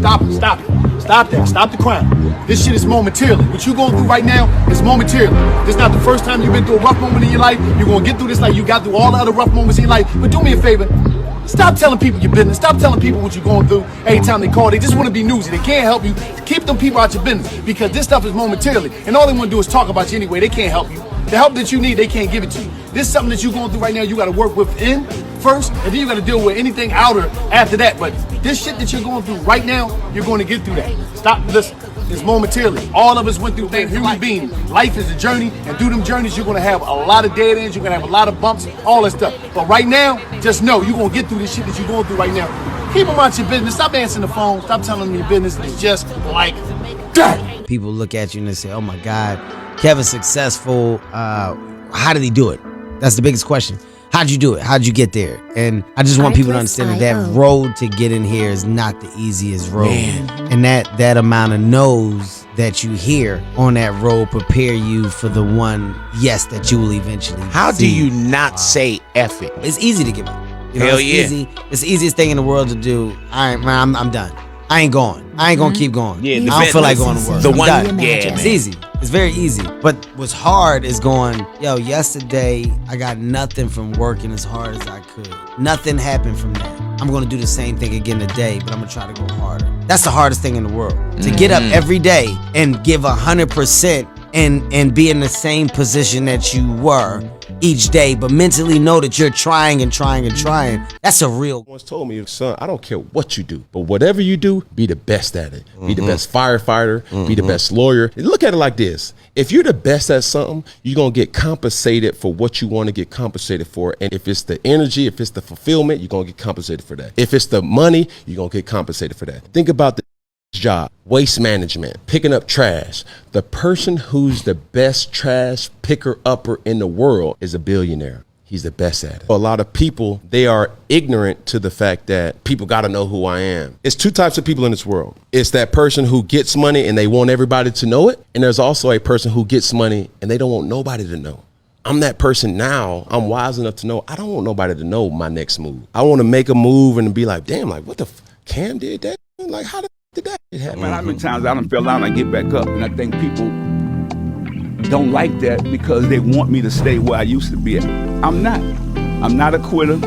Stop it. Stop it. Stop that. Stop the crime. This shit is momentarily. What you're going through right now is momentarily. This is not the first time you've been through a rough moment in your life. You're going to get through this like you got through all the other rough moments in your life. But do me a favor. Stop telling people your business. Stop telling people what you're going through. Every time they call, they just want to be nosy. They can't help you. Keep them people out your business because this stuff is momentarily. And all they want to do is talk about you anyway. They can't help you. The help that you need, they can't give it to you. This is something that you're going through right now. You got to work within first, and then you got to deal with anything outer after that. But this shit that you're going through right now, you're going to get through that. Stop. Listen. It's momentarily. All of us went through things. Human being. Life is a journey, and through them journeys, you're going to have a lot of dead ends. You're going to have a lot of bumps, all that stuff. But right now, just know you're going to get through this shit that you're going through right now. Keep them out your business. Stop answering the phone. Stop telling them your business is just like that. People look at you and they say, oh my God, Kevin's successful. How did he do it? That's the biggest question. How'd you do it? How'd you get there? And I just want people to understand that road to get in here is not the easiest road. And that amount of no's that you hear on that road prepare you for the one yes that you will eventually How see. do you not say F it? It's easy to give up. You know, Hell it's yeah. easy. It's the easiest thing in the world to do. All right, man, I'm done. I ain't going. I ain't gonna keep going. Yeah, I don't feel like going to work. The I'm one, done. yeah, It's man. easy. It's very easy. But what's hard is going, yo, yesterday I got nothing from working as hard as I could. Nothing happened from that. I'm gonna do the same thing again today, but I'm gonna try to go harder. That's the hardest thing in the world. To get up every day and give 100% and be in the same position that you were each day, but mentally know that you're trying and trying and trying. That's a real. Once told me, son, I don't care what you do, but whatever you do, be the best at it. Be the best firefighter, be the best lawyer. Look at it like this. If you're the best at something, you're going to get compensated for what you want to get compensated for. And if it's the energy, if it's the fulfillment, you're going to get compensated for that. If it's the money, you're going to get compensated for that. Think about the job, waste management, picking up trash. The person who's the best trash picker-upper in the world is a billionaire. He's the best at it. A lot of people, they are ignorant to the fact that people got to know who I am. It's two types of people in this world. It's that person who gets money and they want everybody to know it. And there's also a person who gets money and they don't want nobody to know. I'm that person now. I'm wise enough to know I don't want nobody to know my next move. I want to make a move and be like, damn, like what the Cam did that? Like how did that happen? Man, how many times I done fell down and I get back up, and I think people don't like that because they want me to stay where I used to be at. I'm not a quitter.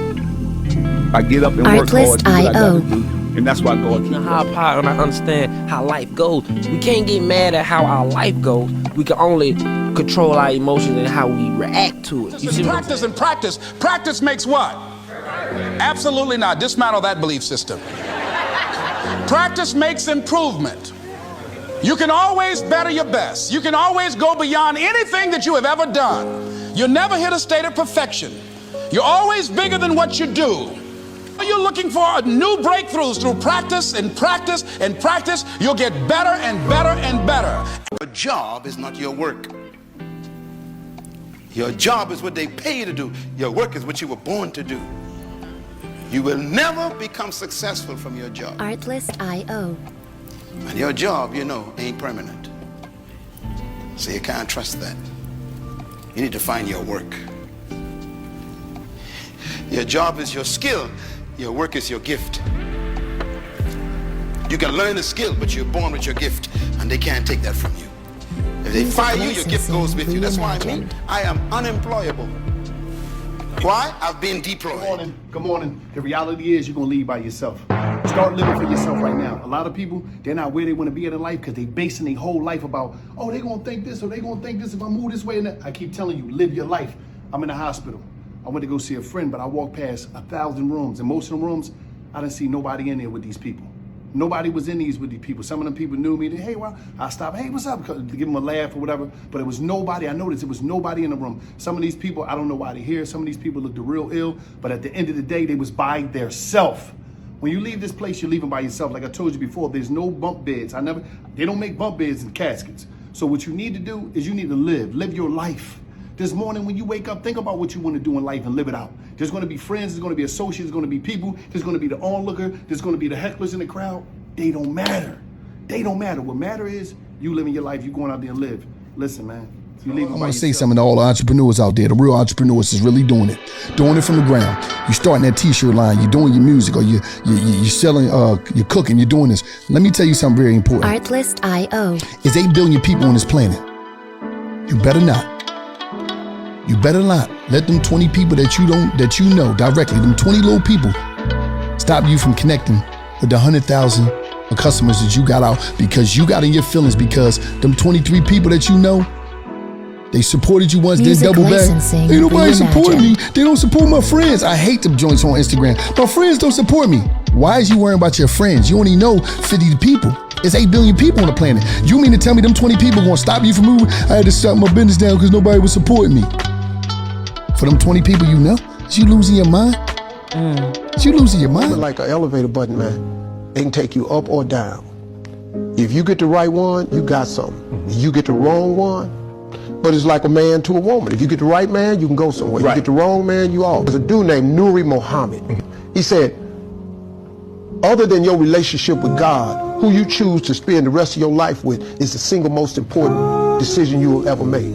I get up and work hard, do what I gotta do, and that's why I go. You know how I understand how life goes. We can't get mad at how our life goes. We can only control our emotions and how we react to it. You see Practice and practice. Practice makes what? Absolutely not. Dismantle that belief system. Practice makes improvement. You can always better your best. You can always go beyond anything that you have ever done. You'll never hit a state of perfection. You're always bigger than what you do. You're looking for new breakthroughs through practice and practice and practice. You'll get better and better and better. Your job is not your work. Your job is what they pay you to do. Your work is what you were born to do. You will never become successful from your job. Artlist.io. And your job, you know, ain't permanent. So you can't trust that. You need to find your work. Your job is your skill. Your work is your gift. You can learn a skill, but you're born with your gift, and they can't take that from you. If they fire you, your gift goes with you. That's why I am unemployable. Why? I've been deployed. Good morning. The reality is you're going to lead by yourself. Start living for yourself right now. A lot of people, they're not where they want to be in life because they're basing their whole life about, oh, they're going to think this or they're going to think this if I move this way and that. I keep telling you, live your life. I'm in the hospital. I went to go see a friend, but I walked past 1,000 rooms. And most of the rooms, I didn't see nobody in there with these people. Nobody was in these with these people. Some of them people knew me. Hey, well, I stopped. Hey, what's up? To give them a laugh or whatever. But it was nobody. I noticed it was nobody in the room. Some of these people, I don't know why they're here. Some of these people looked real ill. But at the end of the day, they was by their self. When you leave this place, you're leaving by yourself. Like I told you before, there's no bunk beds. They don't make bunk beds in caskets. So what you need to do is you need to live your life. This morning when you wake up, think about what you want to do in life and live it out. There's going to be friends, there's going to be associates, there's going to be people, there's going to be the onlooker, there's going to be the hecklers in the crowd. They don't matter. They don't matter. What matter is you living your life, you going out there and live. Listen, man, You leave it I by want to say yourself. something to all the entrepreneurs out there. The real entrepreneurs is really doing it from the ground. You're starting that t-shirt line, you're doing your music, or you're selling, you're cooking, you're doing this. Let me tell you something very important. Artlist.io. There's 8 billion people on this planet. You better not. You better not let them 20 people that you know directly, them 20 little people, stop you from connecting with the 100,000 customers that you got out because you got in your feelings because them 23 people that you know, they supported you once, Music then double back. licensing Ain't nobody supporting me. reimagined. They don't support my friends. I hate them joints on Instagram. My friends don't support me. Why is you worrying about your friends? You only know 50 people. It's 8 billion people on the planet. You mean to tell me them 20 people gonna stop you from moving? I had to shut my business down because nobody was supporting me. For them 20 people you know, is you losing your mind? Is you losing your mind? Like an elevator button, man. It can take you up or down. If you get the right one, you got something. If you get the wrong one, but it's like a man to a woman. If you get the right man, you can go somewhere. If you get the wrong man, you off. There's a dude named Nuri Muhammad. He said, other than your relationship with God, who you choose to spend the rest of your life with is the single most important decision you will ever make.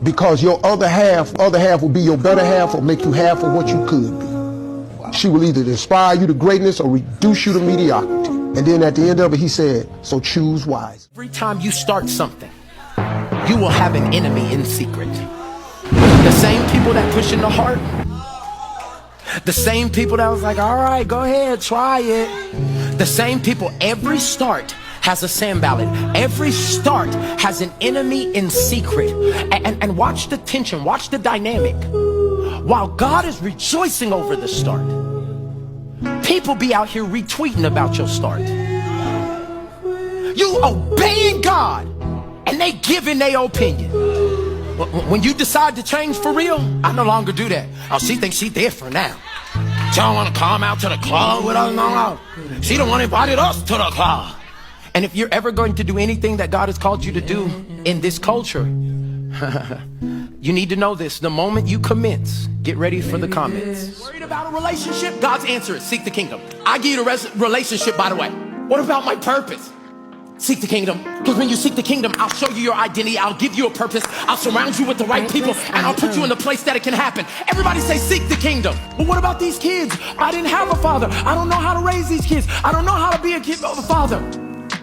Because your other half will be your better half or make you half of what you could be. Wow. She will either inspire you to greatness or reduce you to mediocrity. And then at the end of it, he said, so choose wise. Every time you start something, you will have an enemy in secret. The same people that push in the heart, the same people that was like, all right, go ahead, try it. The same people, every start has a Sanballat. Every start has an enemy in secret. And watch the tension, watch the dynamic. While God is rejoicing over the start, people be out here retweeting about your start. You obeying God, and they giving their opinion. When you decide to change for real, I no longer do that. Oh, she thinks she different now. She don't want to come out to the club with us, no. She don't want to invite us to the club. And if you're ever going to do anything that God has called you to do in this culture, you need to know this. The moment you commence, get ready for the comments. Worried about a relationship? God's answer is seek the kingdom. I give you the relationship, by the way. What about my purpose? Seek the kingdom. Because when you seek the kingdom, I'll show you your identity. I'll give you a purpose. I'll surround you with the right people. And I'll put you in the place that it can happen. Everybody say seek the kingdom. But what about these kids? I didn't have a father. I don't know how to raise these kids. I don't know how to be a kid of a father.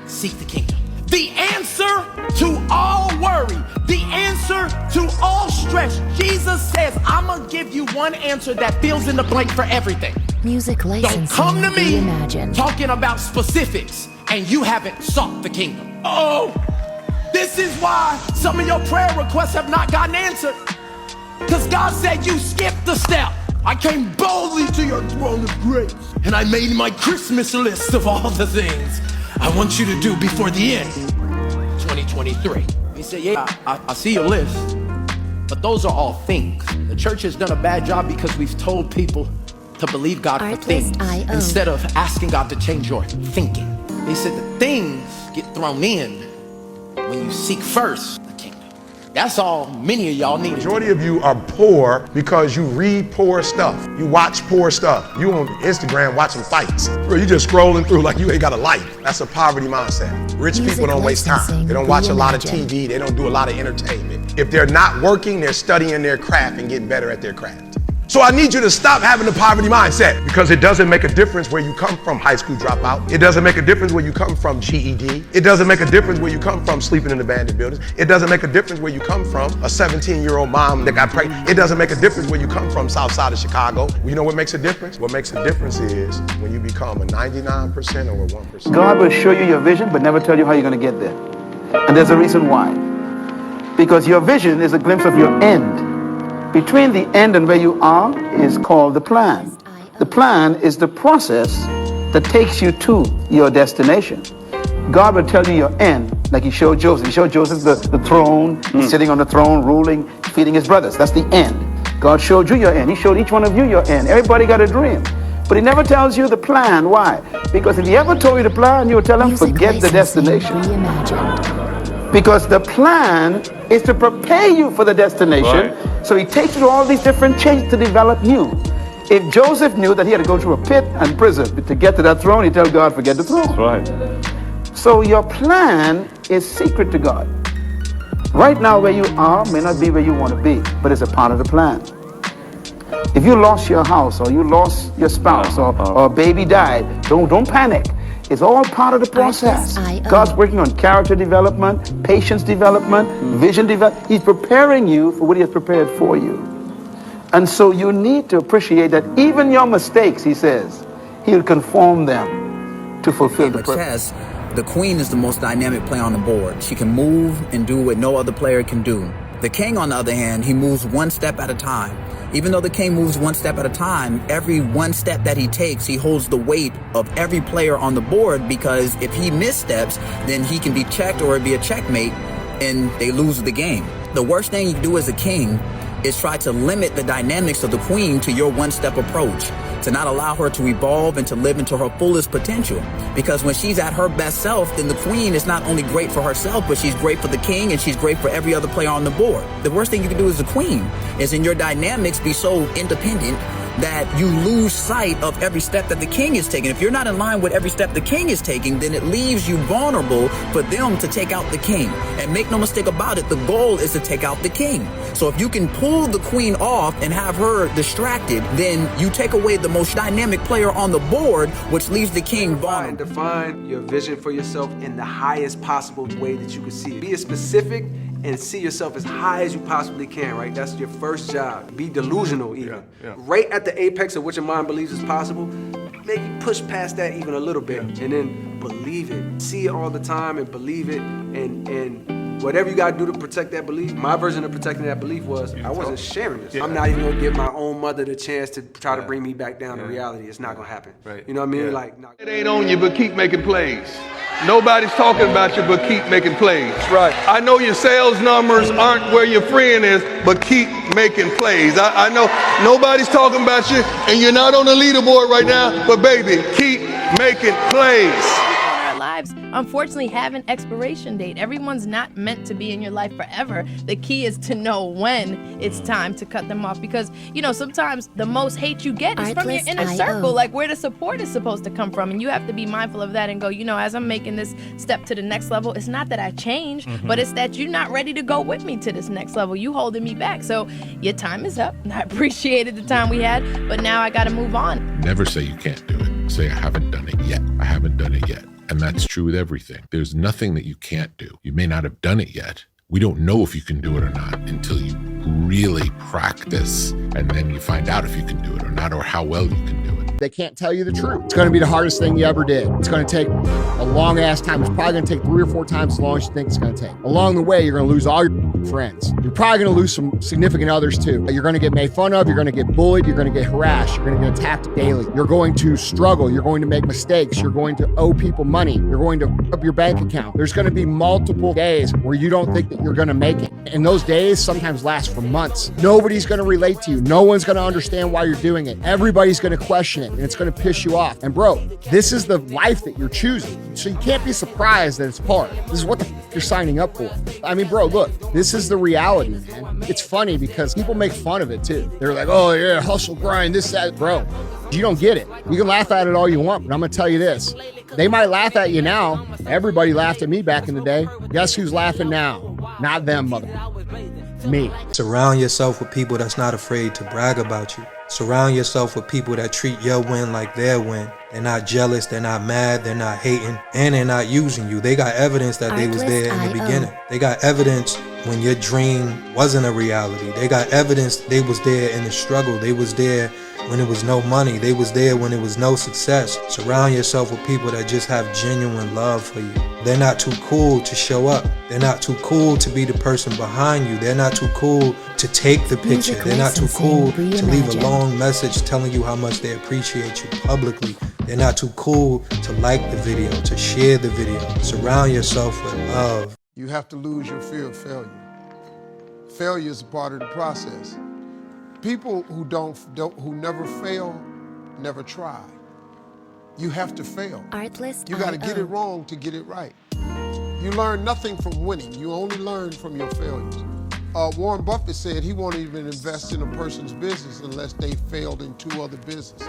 Seek the kingdom. The answer to all worry, the answer to all stress. Jesus says, I'm going to give you one answer that fills in the blank for everything. Music licensing Don't come to me reimagined. talking about specifics and you haven't sought the kingdom. Oh, this is why some of your prayer requests have not gotten answered. Because God said you skipped the step. I came boldly to your throne of grace and I made my Christmas list of all the things I want you to do before the end, 2023. He said, yeah, I see your list, but those are all things. The church has done a bad job because we've told people to believe God for things instead of asking God to change your thinking. He said the things get thrown in when you seek first the kingdom. That's all many of y'all need. Majority of you are poor because you read poor stuff. You watch poor stuff. You on Instagram watching fights. Bro, you just scrolling through like you ain't got a life. That's a poverty mindset. Rich people don't waste time. They don't watch a lot of TV. They don't do a lot of entertainment. If they're not working, they're studying their craft and getting better at their craft. So I need you to stop having the poverty mindset because it doesn't make a difference where you come from, high school dropout. It doesn't make a difference where you come from, GED. It doesn't make a difference where you come from, sleeping in abandoned buildings. It doesn't make a difference where you come from, a 17-year-old mom that got pregnant. It doesn't make a difference where you come from, south side of Chicago. You know what makes a difference? What makes a difference is when you become a 99% or a 1%. God will show you your vision but never tell you how you're going to get there. And there's a reason why. Because your vision is a glimpse of your end. Between the end and where you are is called the plan. The plan is the process that takes you to your destination. God will tell you your end, like he showed Joseph. He showed Joseph the throne, he's sitting on the throne, ruling, feeding his brothers. That's the end. God showed you your end. He showed each one of you your end. Everybody got a dream. But he never tells you the plan. Why? Because if he ever told you the plan, you would tell him, forget the destination. Because the plan is to prepare you for the destination. Right. So he takes you to all these different chains to develop you. If Joseph knew that he had to go through a pit and prison to get to that throne, he'd tell God, forget the throne. That's right. So your plan is secret to God. Right now, where you are may not be where you want to be, but it's a part of the plan. If you lost your house, or you lost your spouse, or a baby died, don't panic. It's all part of the process. God's working on character development, patience development, vision development. He's preparing you for what he has prepared for you. And so you need to appreciate that even your mistakes, he says, he'll conform them to fulfill the purpose. The queen is the most dynamic player on the board. She can move and do what no other player can do. The king, on the other hand, he moves one step at a time. Even though the king moves one step at a time, every one step that he takes, he holds the weight of every player on the board, because if he missteps, then he can be checked or it'd be a checkmate and they lose the game. The worst thing you can do as a king is try to limit the dynamics of the queen to your one-step approach, to not allow her to evolve and to live into her fullest potential. Because when she's at her best self, then the queen is not only great for herself, but she's great for the king and she's great for every other player on the board. The worst thing you can do as a queen is in your dynamics be so independent that you lose sight of every step that the king is taking. If you're not in line with every step the king is taking, then it leaves you vulnerable for them to take out the king. And make no mistake about it, the goal is to take out the king. So if you can pull the queen off and have her distracted, then you take away the most dynamic player on the board, which leaves the king vulnerable. Define your vision for yourself in the highest possible way that you can see it. Be specific and see yourself as high as you possibly can, right? That's your first job. Be delusional even. Right at the apex of what your mind believes is possible, maybe push past that even a little bit and then believe it. See it all the time and believe it, and whatever you gotta do to protect that belief. My version of protecting that belief was I wasn't sharing this. I'm not even gonna give my own mother the chance to try to bring me back down to reality. It's not gonna happen. You know what I mean? Like, it ain't on you, but keep making plays. Nobody's talking about you, but keep making plays. Right. I know your sales numbers aren't where your friend is, but keep making plays. I know nobody's talking about you, and you're not on the leaderboard right now, but baby, keep making plays. Lives unfortunately have an expiration date. Everyone's not meant to be in your life forever. The key is to know when it's time to cut them off, because you know sometimes the most hate you get is from your inner circle, like where the support is supposed to come from, and you have to be mindful of that and go, you know, as I'm making this step to the next level, it's not that I changed, but it's that you're not ready to go with me to this next level. You holding me back, so your time is up. I appreciated the time we had, but now I got to move on. Never say you can't do it. Say I haven't done it yet. I haven't done it yet. And that's true with everything. There's nothing that you can't do. You may not have done it yet. We don't know if you can do it or not until you really practice, and then you find out if you can do it or not, or how well you can do it. They can't tell you the truth. It's going to be the hardest thing you ever did. It's going to take a long ass time. It's probably going to take 3 or 4 times as long as you think it's going to take. Along the way, you're going to lose all your friends. You're probably going to lose some significant others too. You're going to get made fun of. You're going to get bullied. You're going to get harassed. You're going to get attacked daily. You're going to struggle. You're going to make mistakes. You're going to owe people money. You're going to up your bank account. There's going to be multiple days where you don't think that you're going to make it. And those days sometimes last for months. Nobody's going to relate to you. No one's going to understand why you're doing it. Everybody's going to question it, and it's going to piss you off. And bro, this is the life that you're choosing. So you can't be surprised that it's hard. This is what the you're signing up for. I mean, bro, look, this is the reality, man. It's funny because people make fun of it too. They're like, oh yeah, hustle, grind, this, that. Bro, you don't get it. You can laugh at it all you want, but I'm gonna tell you this. They might laugh at you now. Everybody laughed at me back in the day. Guess who's laughing now? Not them, mother. Me. Surround yourself with people that's not afraid to brag about you. Surround yourself with people that treat your win like their win. They're not jealous, they're not mad, they're not hating, and they're not using you. They got evidence that they was there in the beginning. They got evidence when your dream wasn't a reality. They got evidence they was there in the struggle. They was there when it was no money. They was there when it was no success. Surround yourself with people that just have genuine love for you. They're not too cool to show up. They're not too cool to be the person behind you. They're not too cool to take the picture. They're not too cool to leave a long message telling you how much they appreciate you publicly. They're not too cool to like the video, to share the video. Surround yourself with love. You have to lose your fear of failure. Failure is a part of the process. People who never fail, never try. You have to fail. You got to get it wrong to get it right. You learn nothing from winning. You only learn from your failures. Warren Buffett said he won't even invest in a person's business unless they failed in 2 other businesses.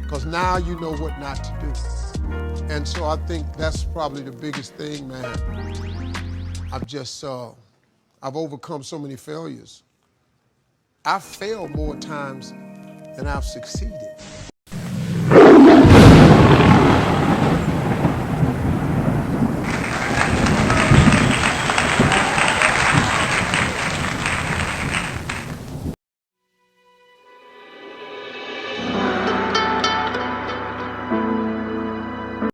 Because now you know what not to do. And so I think that's probably the biggest thing, man. I've just I've overcome so many failures. I've failed more times than I've succeeded.